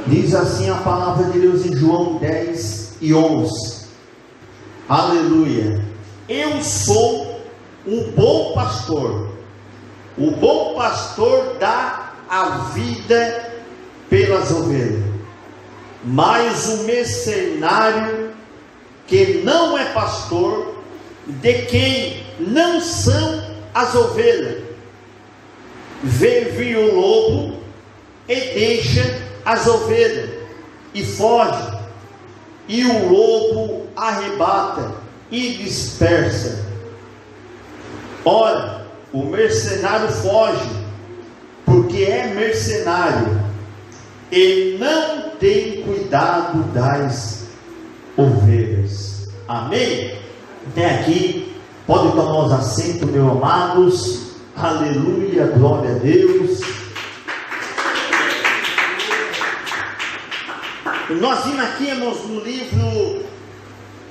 Diz assim a palavra de Deus em João 10:11. Aleluia. Eu sou o bom pastor. O bom pastor dá a vida pelas ovelhas. Mas o mercenário, que não é pastor, de quem não são as ovelhas, vê vir o lobo e deixa as ovelhas e foge, e o lobo arrebata e dispersa. Ora, o mercenário foge, porque é mercenário e não tem cuidado das ovelhas. Amém? Até aqui, pode tomar os assentos, meus amados. Aleluia, glória a Deus. Nós vimos aqui, irmãos, no livro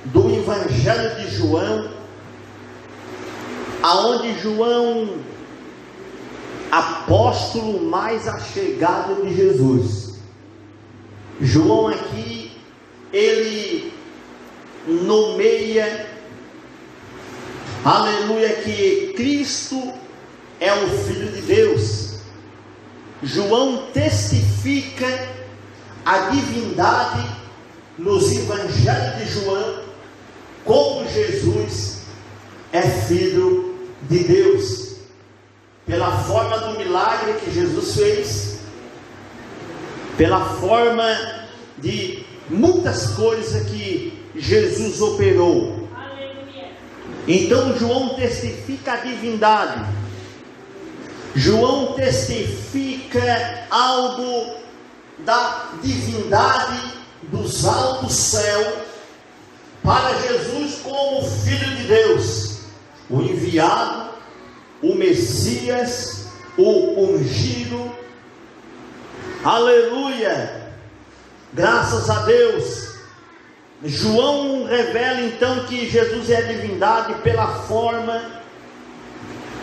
do Evangelho de João, aonde João, apóstolo mais achegado de Jesus, João aqui, ele nomeia, aleluia, que Cristo é o Filho de Deus. João testifica a divindade nos evangelhos de João, como Jesus é Filho de Deus, pela forma do milagre que Jesus fez, pela forma de muitas coisas que Jesus operou. Então João testifica a divindade, João testifica algo da divindade dos altos céus para Jesus como Filho de Deus, o enviado, o Messias, o ungido. Aleluia, graças a Deus. João revela então que Jesus é a divindade pela forma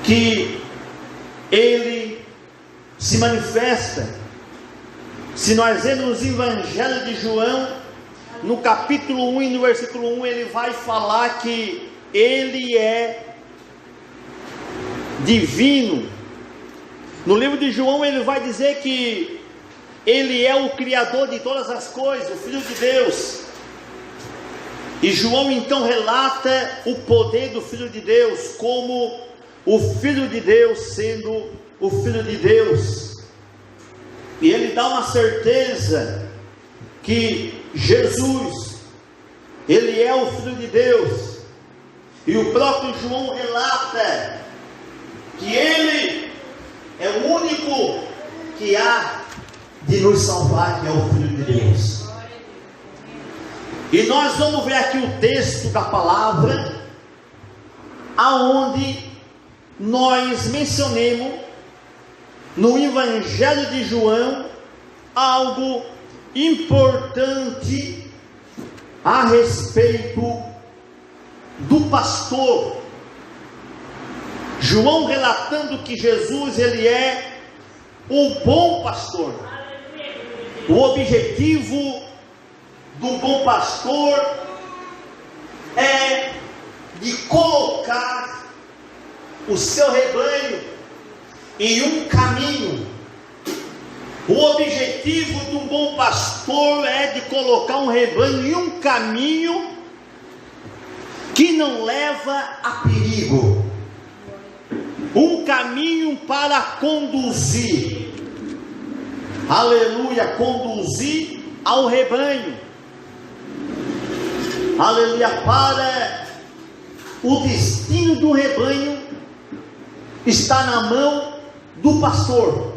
que ele se manifesta. Se nós vemos o Evangelho de João, no capítulo 1 e no versículo 1, ele vai falar que ele é divino. No livro de João ele vai dizer que ele é o Criador de todas as coisas, o Filho de Deus. E João então relata o poder do Filho de Deus, como o Filho de Deus sendo o Filho de Deus. E ele dá uma certeza que Jesus, ele é o Filho de Deus. E o próprio João relata que ele é o único que há de nos salvar, que é o Filho de Deus. E nós vamos ver aqui o texto da palavra, aonde nós mencionemos no Evangelho de João algo importante a respeito do pastor. João relatando que Jesus, ele é o bom pastor. O objetivo do bom pastor é de colocar o seu rebanho em um caminho. O objetivo de um bom pastor é de colocar um rebanho em um caminho que não leva a perigo, um caminho para conduzir, aleluia, conduzir ao rebanho, aleluia, para o destino do rebanho está na mão do pastor.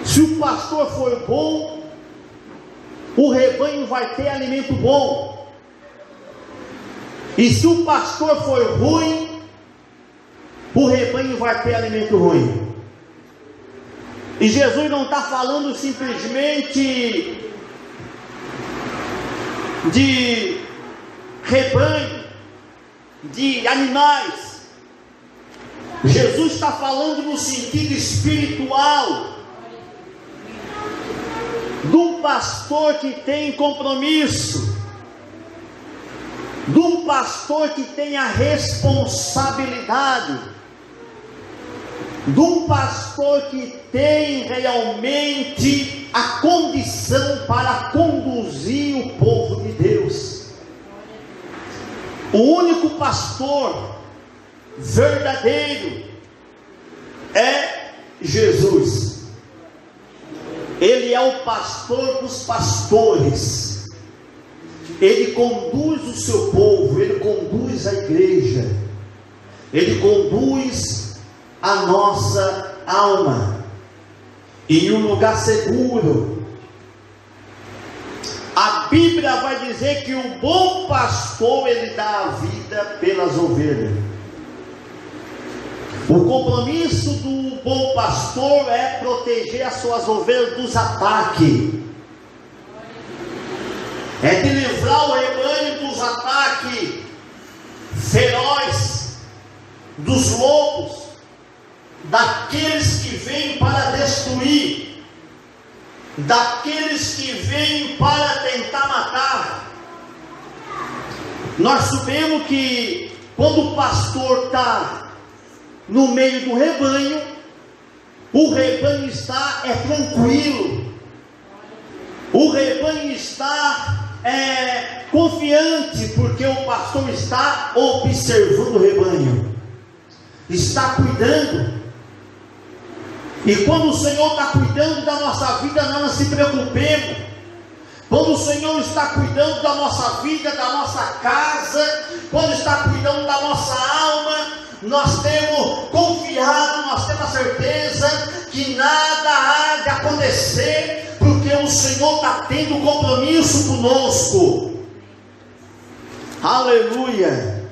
Se o pastor for bom, o rebanho vai ter alimento bom. E se o pastor for ruim, o rebanho vai ter alimento ruim. E Jesus não está falando simplesmente de rebanho, de animais. Jesus está falando no sentido espiritual. pastor que tem compromisso, de um pastor que tem a responsabilidade, de um pastor que tem realmente a condição para conduzir o povo de Deus. O único pastor verdadeiro é Jesus. Ele é o pastor dos pastores. Ele conduz o seu povo, ele conduz a igreja, ele conduz a nossa alma em um lugar seguro. A Bíblia vai dizer que o bom pastor, ele dá a vida pelas ovelhas. O compromisso do bom pastor é proteger as suas ovelhas dos ataques, é de livrar o rebanho dos ataques ferozes, dos lobos, daqueles que vêm para destruir, daqueles que vêm para tentar matar. Nós sabemos que quando o pastor está no meio do rebanho, o rebanho está tranquilo, o rebanho está confiante, porque o pastor está observando o rebanho, está cuidando. E quando o Senhor está cuidando da nossa vida, nós não se preocupemos. Quando o Senhor está cuidando da nossa vida, da nossa casa, quando está cuidando da nossa alma, nós temos confiado, nós temos a certeza que nada há de acontecer, porque o Senhor está tendo compromisso conosco. Aleluia.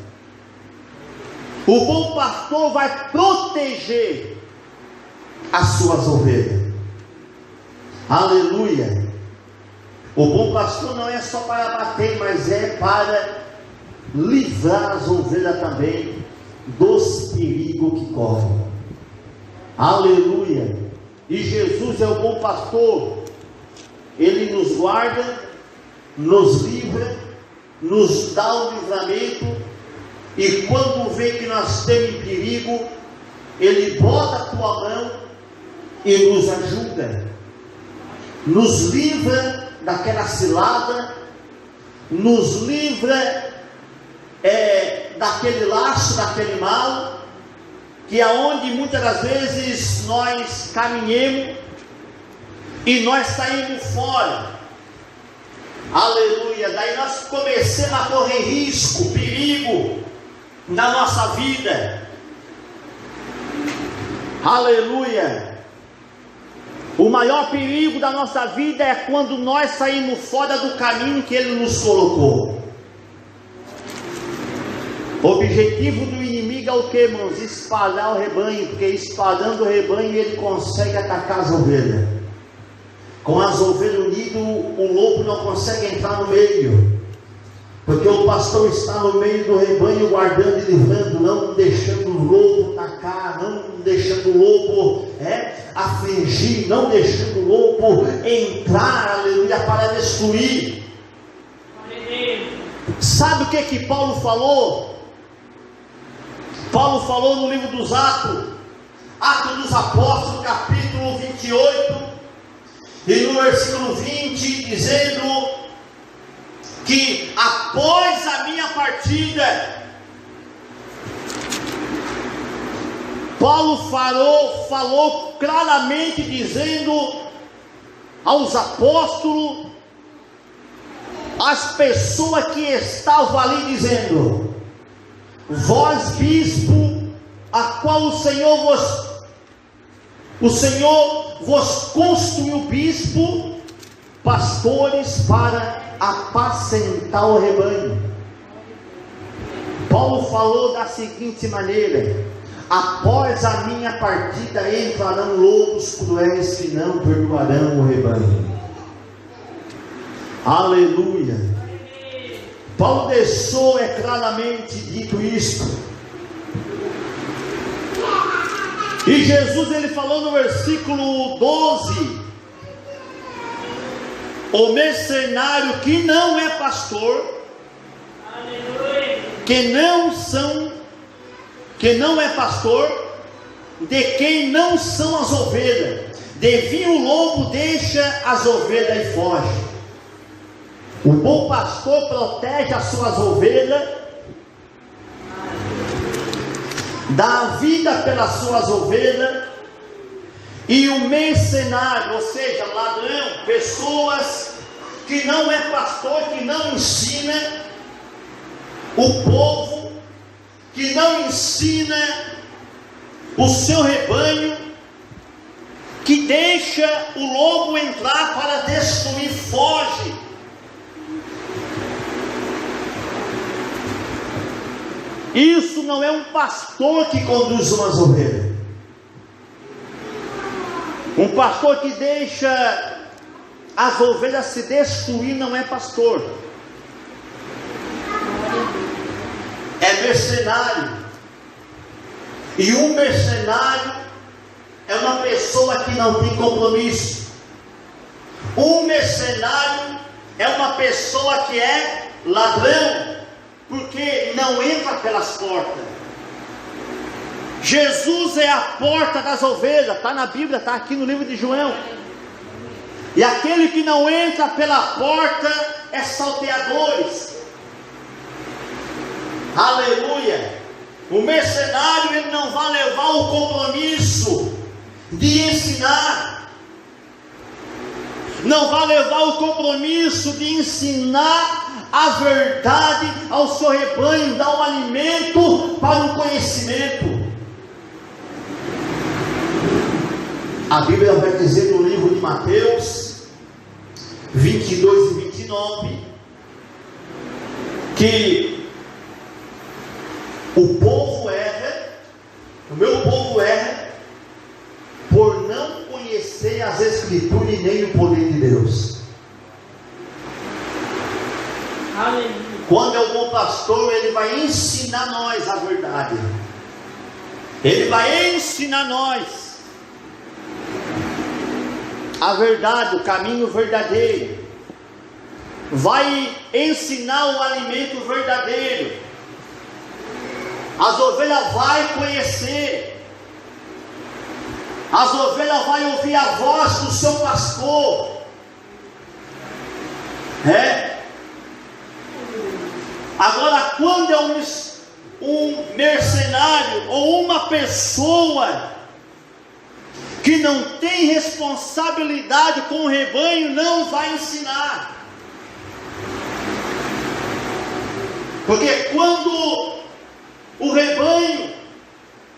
O bom pastor vai proteger as suas ovelhas. Aleluia. O bom pastor não é só para bater, mas é para livrar as ovelhas também dos perigos que correm. Aleluia. E Jesus é o bom pastor. Ele nos guarda, nos livra, nos dá o livramento, e quando vê que nós temos perigo, Ele bota a tua mão e nos ajuda, nos livra daquela cilada, nos livra daquele laço, daquele mal, que é onde muitas das vezes nós caminhamos e nós saímos fora. Aleluia. Daí nós começamos a correr risco, perigo na nossa vida. Aleluia. O maior perigo da nossa vida é quando nós saímos fora do caminho que Ele nos colocou. O objetivo do inimigo é o que, irmãos? Espalhar o rebanho, porque espalhando o rebanho ele consegue atacar as ovelhas. Com as ovelhas unidas, o lobo não consegue entrar no meio, porque o pastor está no meio do rebanho, guardando e livrando, não deixando o lobo atacar, não deixando o lobo afligir, não deixando o lobo entrar, aleluia, para destruir. Sabe o que Paulo falou? Paulo falou no livro dos Atos dos Apóstolos, capítulo 28, e no versículo 20, dizendo que após a minha partida, Paulo falou claramente, dizendo aos apóstolos, as pessoas que estavam ali, dizendo: vós, bispo, a qual o Senhor vos constituiu bispo, pastores para apacentar o rebanho. Paulo falou da seguinte maneira: após a minha partida entrarão lobos cruéis que não perdoarão o rebanho. Aleluia. Paulo deixou claramente dito isto. E Jesus ele falou no versículo 12: O mercenário que não é pastor, que não é pastor, de quem não são as ovelhas, de vir o lobo deixa as ovelhas e foge. O bom pastor protege as suas ovelhas, dá a vida pelas suas ovelhas. E o mercenário, ou seja, ladrão, pessoas que não é pastor, que não ensina o povo, que não ensina o seu rebanho, que deixa o lobo entrar para destruir, foge. Isso não é um pastor que conduz umas ovelhas. Um pastor que deixa as ovelhas se destruir não é pastor. É mercenário. E um mercenário é uma pessoa que não tem compromisso. Um mercenário é uma pessoa que é ladrão, porque não entra pelas portas. Jesus é a porta das ovelhas, está na Bíblia, está aqui no livro de João. E aquele que não entra pela porta é salteadores. Aleluia. O mercenário, ele não vai levar o compromisso de ensinar, não vai levar o compromisso de ensinar a verdade ao seu rebanho, dar um alimento para o conhecimento. A Bíblia vai dizer no livro de Mateus 22 e 29 que o povo erra, o meu povo erra por não conhecer as Escrituras e nem o poder de Deus. Aleluia. Quando é o bom pastor, ele vai ensinar nós a verdade. Ele vai ensinar nós a verdade, o caminho verdadeiro. Vai ensinar o alimento verdadeiro. As ovelhas vão conhecer. As ovelhas vão ouvir a voz do seu pastor. Agora, quando é um mercenário ou uma pessoa que não tem responsabilidade com o rebanho, não vai ensinar. Porque quando o rebanho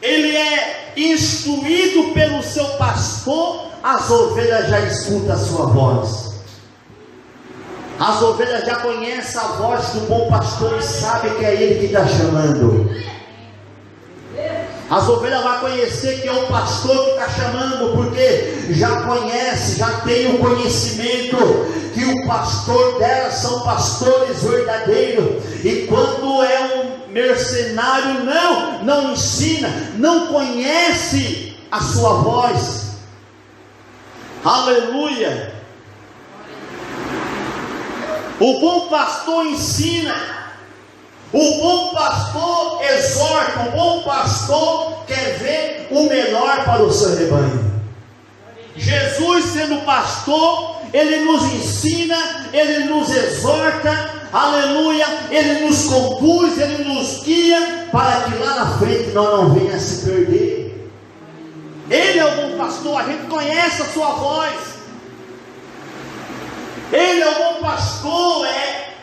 ele é instruído pelo seu pastor, as ovelhas já escutam a sua voz. As ovelhas já conhecem a voz do bom pastor e sabem que é ele que está chamando. As ovelhas vão conhecer que é o pastor que está chamando, porque já conhece, já tem o conhecimento que o pastor delas são pastores verdadeiros. E quando é um mercenário, não ensina, não conhece a sua voz. Aleluia. O bom pastor ensina. O bom pastor exorta, o bom pastor quer ver o melhor para o seu rebanho. Jesus, sendo pastor, ele nos ensina, ele nos exorta, aleluia, ele nos conduz, ele nos guia, para que lá na frente nós não venha a se perder. Ele é o bom pastor, a gente conhece a sua voz. Ele é o bom pastor,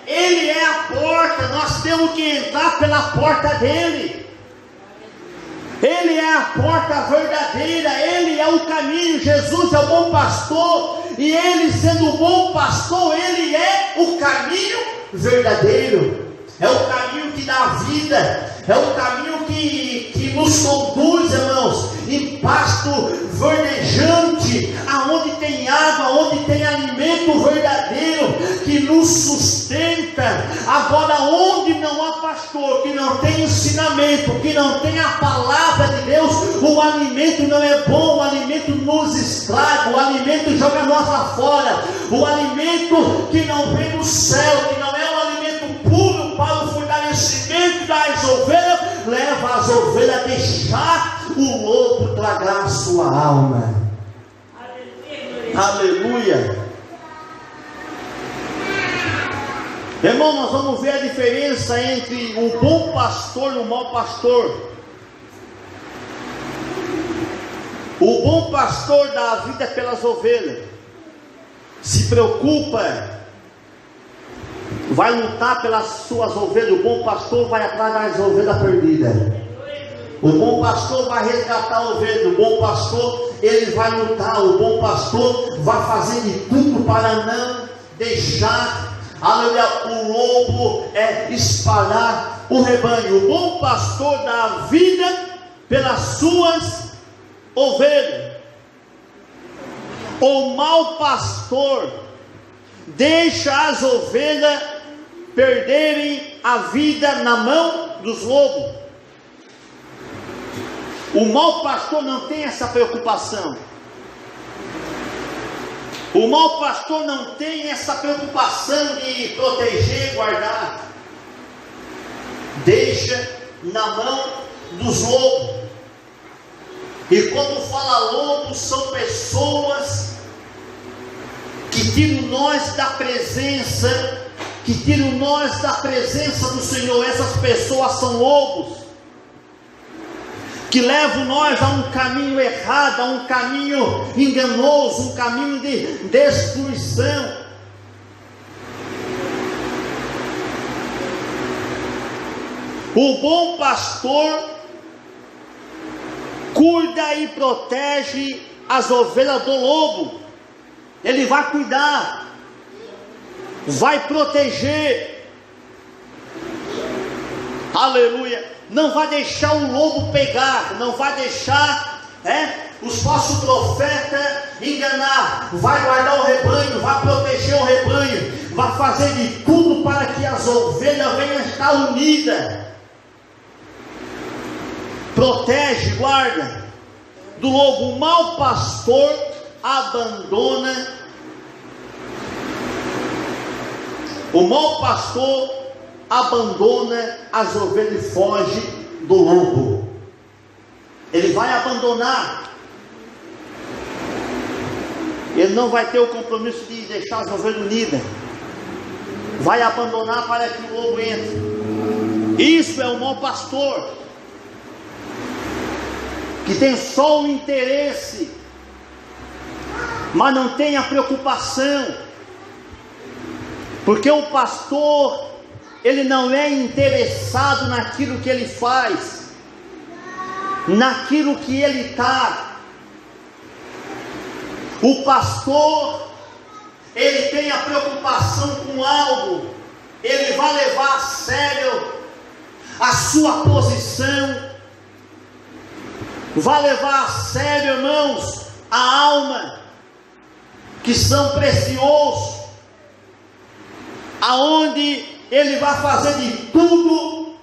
ele é a porta, nós temos que entrar pela porta dele. Ele é a porta verdadeira, ele é o caminho. Jesus é o bom pastor, e ele, sendo o bom pastor, ele é o caminho verdadeiro. É o caminho que dá vida, é o caminho que nos conduz, irmãos, em pasto verdejante, aonde tem água, onde tem alimento verdadeiro que nos sustenta. Agora, onde não há pastor que não tem ensinamento, que não tem a palavra de Deus, o alimento não é bom, o alimento nos estraga, o alimento joga nós lá fora, o alimento que não vem do céu, que não é um alimento puro para o fortalecimento das ovelhas, leva as ovelhas a deixar o lobo tragar a sua alma. Aleluia. Irmão, nós vamos ver a diferença entre o bom pastor e o mau pastor. O bom pastor dá a vida pelas ovelhas, se preocupa, vai lutar pelas suas ovelhas. O bom pastor vai atrás das ovelhas perdidas. O bom pastor vai resgatar a ovelha. O bom pastor, ele vai lutar. O bom pastor vai fazer de tudo para não deixar, aleluia, o lobo espalhar o rebanho. O bom pastor dá a vida pelas suas ovelhas. O mau pastor deixa as ovelhas perderem a vida na mão dos lobos. O mau pastor não tem essa preocupação. O mau pastor não tem essa preocupação de proteger e guardar. Deixa na mão dos lobos. E quando fala lobo, são pessoas que tiram nós da presença, do Senhor. Essas pessoas são lobos que levam nós a um caminho errado, a um caminho enganoso, um caminho de destruição. O bom pastor cuida e protege as ovelhas do lobo. Ele vai cuidar, vai proteger, aleluia. Não vai deixar o lobo pegar, não vai deixar os falsos profetas enganar, vai guardar o rebanho, vai proteger o rebanho, vai fazer de tudo para que as ovelhas venham estar unidas. Protege, guarda do lobo. O mau pastor abandona. O mau pastor abandona as ovelhas e foge do lobo. Ele vai abandonar. Ele não vai ter o compromisso de deixar as ovelhas unidas. Vai abandonar para que o lobo entre. Isso é o mau pastor, que tem só o interesse, mas não tem a preocupação. Porque o pastor, ele não é interessado naquilo que ele faz, naquilo que ele está. O pastor, ele tem a preocupação com algo, ele vai levar a sério a sua posição, vai levar a sério, irmãos, a alma, que são preciosos, aonde ele vai fazer de tudo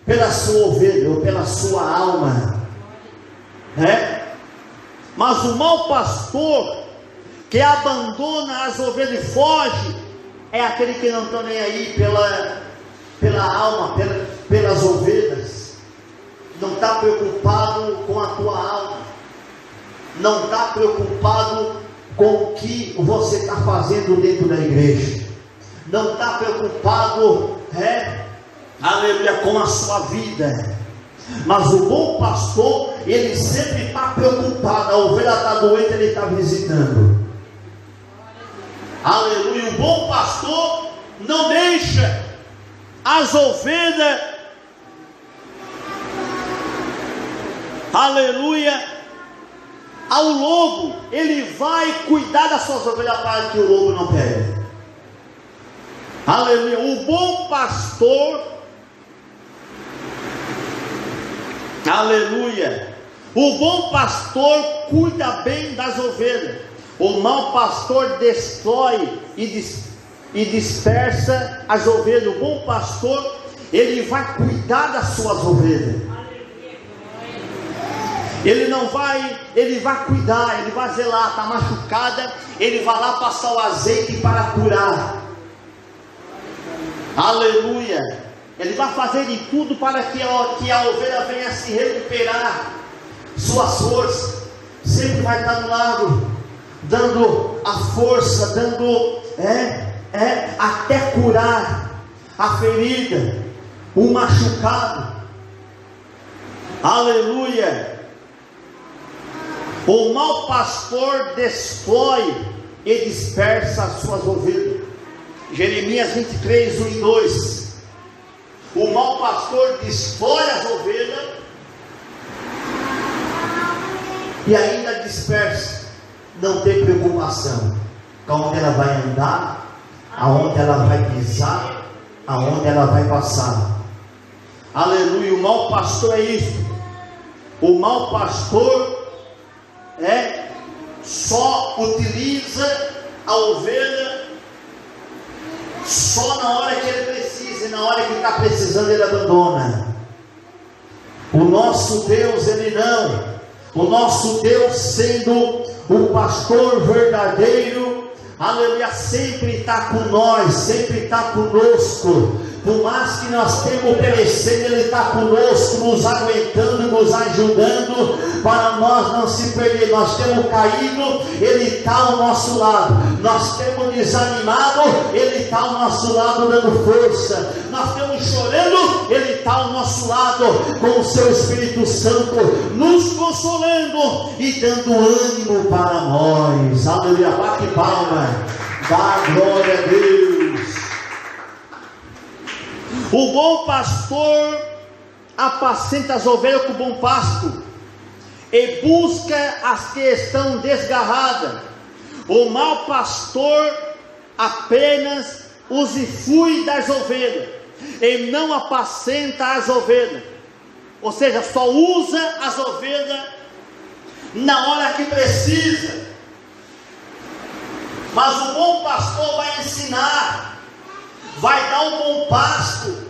pela sua ovelha, ou pela sua alma, Mas o mau pastor, que abandona as ovelhas e foge, é aquele que não está nem aí pela alma, pelas ovelhas. Não está preocupado com a tua alma, não está preocupado com o que você está fazendo dentro da igreja, não está preocupado, aleluia, com a sua vida. Mas o bom pastor, ele sempre está preocupado. A ovelha está doente, ele está visitando. Aleluia. O bom pastor não deixa as ovelhas, aleluia, ao lobo. Ele vai cuidar das suas ovelhas para que o lobo não pegue. Aleluia. O bom pastor, aleluia, o bom pastor cuida bem das ovelhas. O mau pastor destrói e dispersa as ovelhas. O bom pastor, Ele vai cuidar das suas ovelhas. Ele não vai, ele vai cuidar, ele vai zelar. Está machucada, ele vai lá passar o azeite para curar. Aleluia. Ele vai fazer de tudo para que a ovelha venha se recuperar suas forças. Sempre vai estar do lado, dando a força, dando até curar a ferida, o machucado. Aleluia. O mau pastor destrói e dispersa as suas ovelhas. Jeremias 23, 1 e 2. O mau pastor destrói as ovelhas e ainda dispersa. Não tem preocupação com onde ela vai andar, aonde ela vai pisar, aonde ela vai passar. Aleluia. O mau pastor é isso. O mau pastor só utiliza a ovelha só na hora que ele precisa, e na hora que está precisando ele abandona. O nosso Deus, ele não. O nosso Deus, sendo o pastor verdadeiro, aleluia, sempre está com nós, sempre está conosco. Por mais que nós temos perecendo, ele está conosco, nos aguentando, nos ajudando, para nós não se perder. Nós temos caído, ele está ao nosso lado. Nós temos desanimado, ele está ao nosso lado dando força. Nós estamos chorando, ele está ao nosso lado com o seu Espírito Santo, nos consolando e dando ânimo para nós. Aleluia, bate palma, dá glória a Deus. O bom pastor apacenta as ovelhas com bom pasto e busca as que estão desgarradas. O mau pastor apenas usufrui das ovelhas e não apacenta as ovelhas, ou seja, só usa as ovelhas na hora que precisa. Mas o bom pastor vai ensinar, vai dar um bom pasto,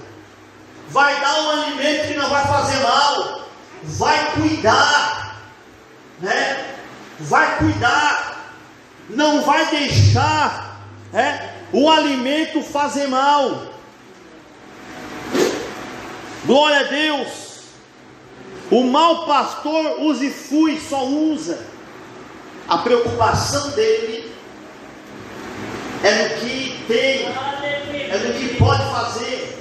vai dar um alimento que não vai fazer mal, vai cuidar, vai cuidar, não vai deixar o alimento fazer mal. Glória a Deus. O mau pastor usufrui, só usa. A preocupação dele é no que tem, é no que pode fazer.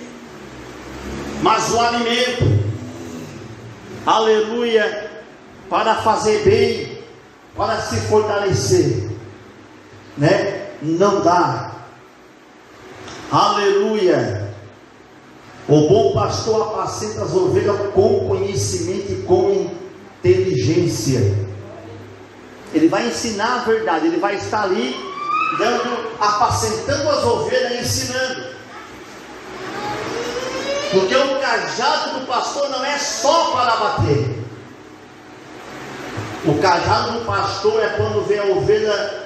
Mas o alimento, aleluia, para fazer bem, para se fortalecer, não dá. Aleluia. O bom pastor apacenta as ovelhas com conhecimento e com inteligência. Ele vai ensinar a verdade, ele vai estar ali apacentando as ovelhas, ensinando. Porque o cajado do pastor não é só para bater. O cajado do pastor é quando vê a ovelha,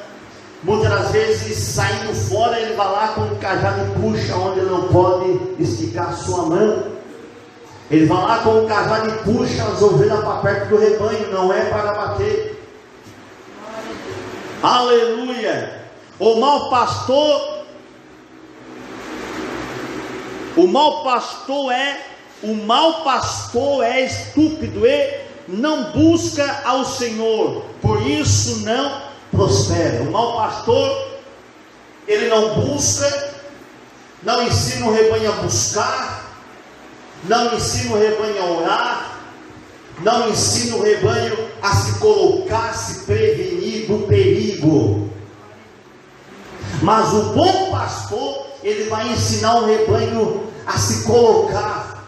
muitas das vezes saindo fora, ele vai lá com o cajado e puxa onde ele não pode esticar a sua mão. Ele vai lá com o cajado e puxa as ovelhas para perto do rebanho, não é para bater. Aleluia. O mau pastor é estúpido e não busca ao Senhor, por isso não prospera. O mau pastor, ele não busca, não ensina o rebanho a buscar, não ensina o rebanho a orar, não ensina o rebanho a se colocar, se prevenir do perigo. Mas o bom pastor, ele vai ensinar o rebanho a se colocar,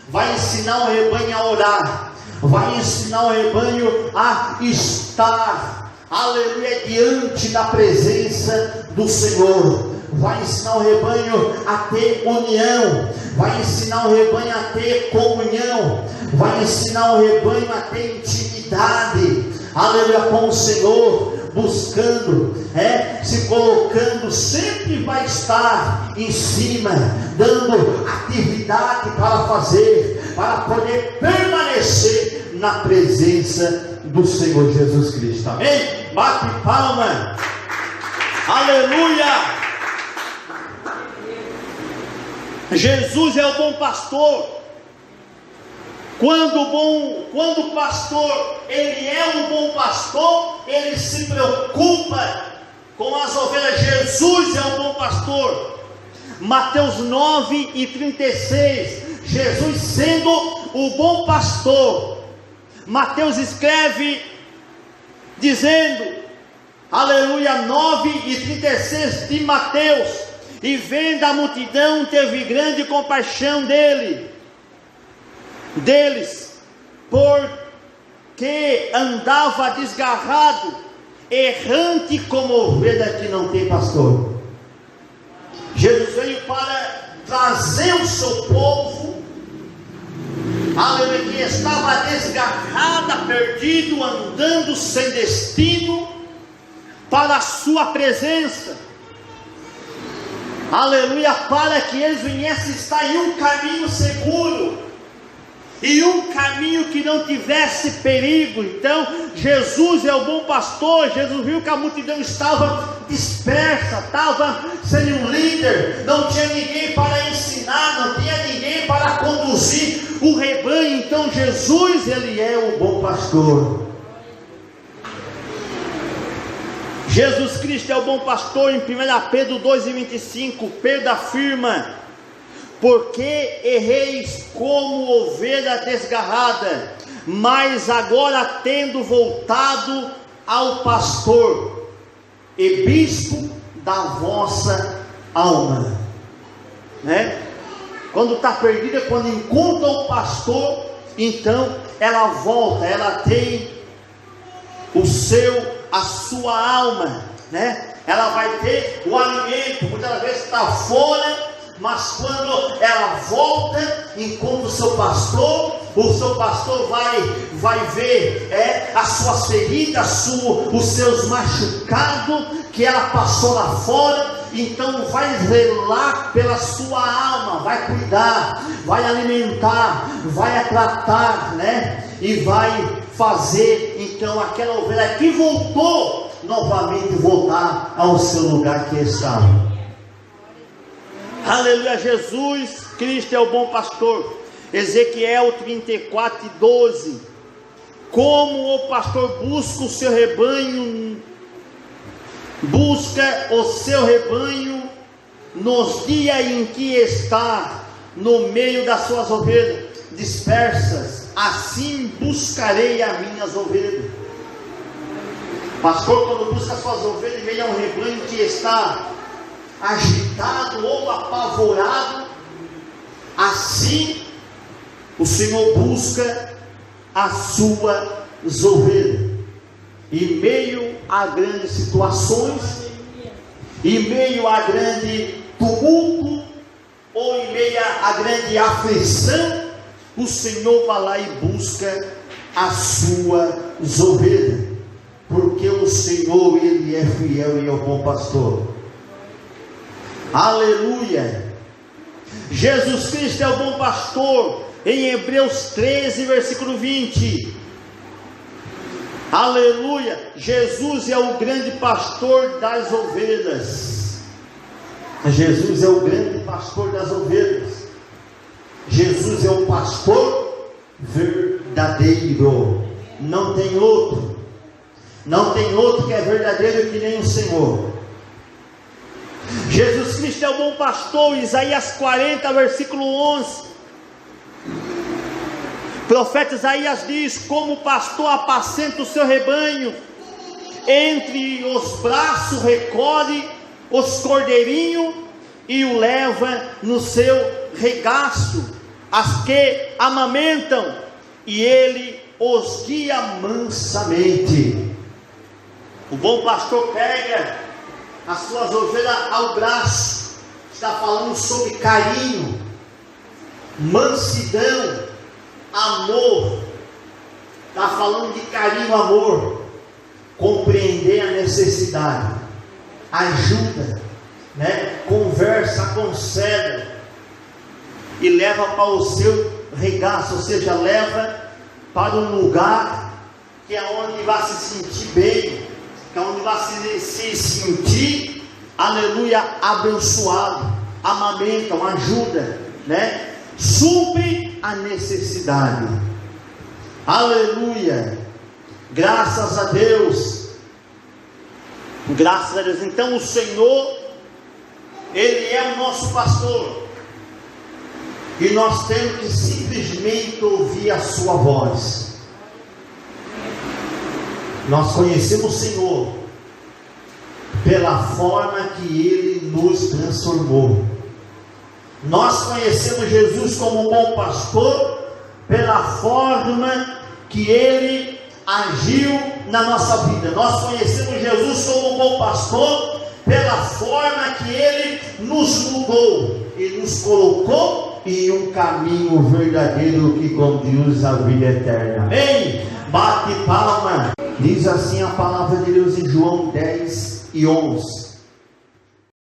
vai ensinar o rebanho a orar, vai ensinar o rebanho a estar, aleluia, diante da presença do Senhor, vai ensinar o rebanho a ter união, vai ensinar o rebanho a ter comunhão, vai ensinar o rebanho a ter intimidade, aleluia, com o Senhor. buscando, se colocando, sempre vai estar em cima, dando atividade para fazer, para poder permanecer na presença do Senhor Jesus Cristo. Amém? Bate palma. Aleluia. Jesus é o bom pastor. Quando o pastor, ele é um bom pastor, ele se preocupa com as ovelhas. Jesus é um bom pastor. Mateus 9:36, Jesus sendo o bom pastor. Mateus escreve dizendo, aleluia, 9:36 de Mateus: e vendo a multidão, teve grande compaixão deles, porque andava desgarrado, errante como ovelha que não tem pastor. Jesus veio para trazer o seu povo, aleluia, que estava desgarrada, perdido, andando sem destino, para a sua presença, aleluia, para que eles viessem estar em um caminho seguro, e um caminho que não tivesse perigo. Então Jesus é o bom pastor. Jesus viu que a multidão estava dispersa, estava sem um líder, não tinha ninguém para ensinar, não tinha ninguém para conduzir o rebanho. Então Jesus, ele é o bom pastor. Jesus Cristo é o bom pastor. Em 1 Pedro 2:25, Pedro afirma: porque erreis como ovelha desgarrada, mas agora tendo voltado ao pastor e bispo da vossa alma, Quando está perdida, quando encontra o pastor, então ela volta, ela tem a sua alma, Ela vai ter o alimento. Muitas vezes está fora, mas quando ela volta, encontra o seu pastor vai ver as suas feridas, os seus machucados que ela passou lá fora. Então vai zelar pela sua alma, vai cuidar, vai alimentar, vai tratar, e vai fazer então aquela ovelha que voltou novamente voltar ao seu lugar que estava. Aleluia. Jesus Cristo é o bom pastor. Ezequiel 34:12, como o pastor busca o seu rebanho nos dias em que está no meio das suas ovelhas dispersas, assim buscarei as minhas ovelhas. Pastor, quando busca as suas ovelhas em meio a um rebanho que está agitado ou apavorado, assim o Senhor busca as suas ovelhas. Em meio a grandes situações, em meio a grande tumulto, ou em meio a grande aflição, o Senhor vai lá e busca as suas ovelhas, porque o Senhor, ele é fiel e é o bom pastor. Aleluia. Jesus Cristo é o bom pastor. Em Hebreus 13, versículo 20, aleluia, Jesus é o grande pastor das ovelhas. Jesus é o grande pastor das ovelhas. Jesus é o pastor verdadeiro. Não tem outro que é verdadeiro que nem o Senhor. Jesus Cristo é o bom pastor. Isaías 40, versículo 11, o profeta Isaías diz: como o pastor apacenta o seu rebanho, entre os braços recolhe os cordeirinhos e o leva no seu regaço, as que amamentam, e ele os guia mansamente. O bom pastor pega as suas ovelhas ao braço. Está falando sobre carinho, mansidão, amor. Está falando de carinho, amor. compreender a necessidade, ajuda, conversa, aconselha e leva para o seu regaço, ou seja, leva para um lugar que é onde vai se sentir bem, que é onde vai se sentir, aleluia, abençoado, amamentam, ajuda, supre a necessidade, aleluia, graças a Deus, graças a Deus. Então o Senhor, Ele é o nosso pastor, e nós temos que simplesmente ouvir a sua voz. Nós conhecemos o Senhor pela forma que Ele nos transformou. Nós conhecemos Jesus como um bom pastor pela forma que Ele agiu na nossa vida. Nós conhecemos Jesus como um bom pastor pela forma que Ele nos mudou e nos colocou em um caminho verdadeiro que conduz à vida eterna. Amém? Bate palma. Diz assim a palavra de Deus em João 10:11.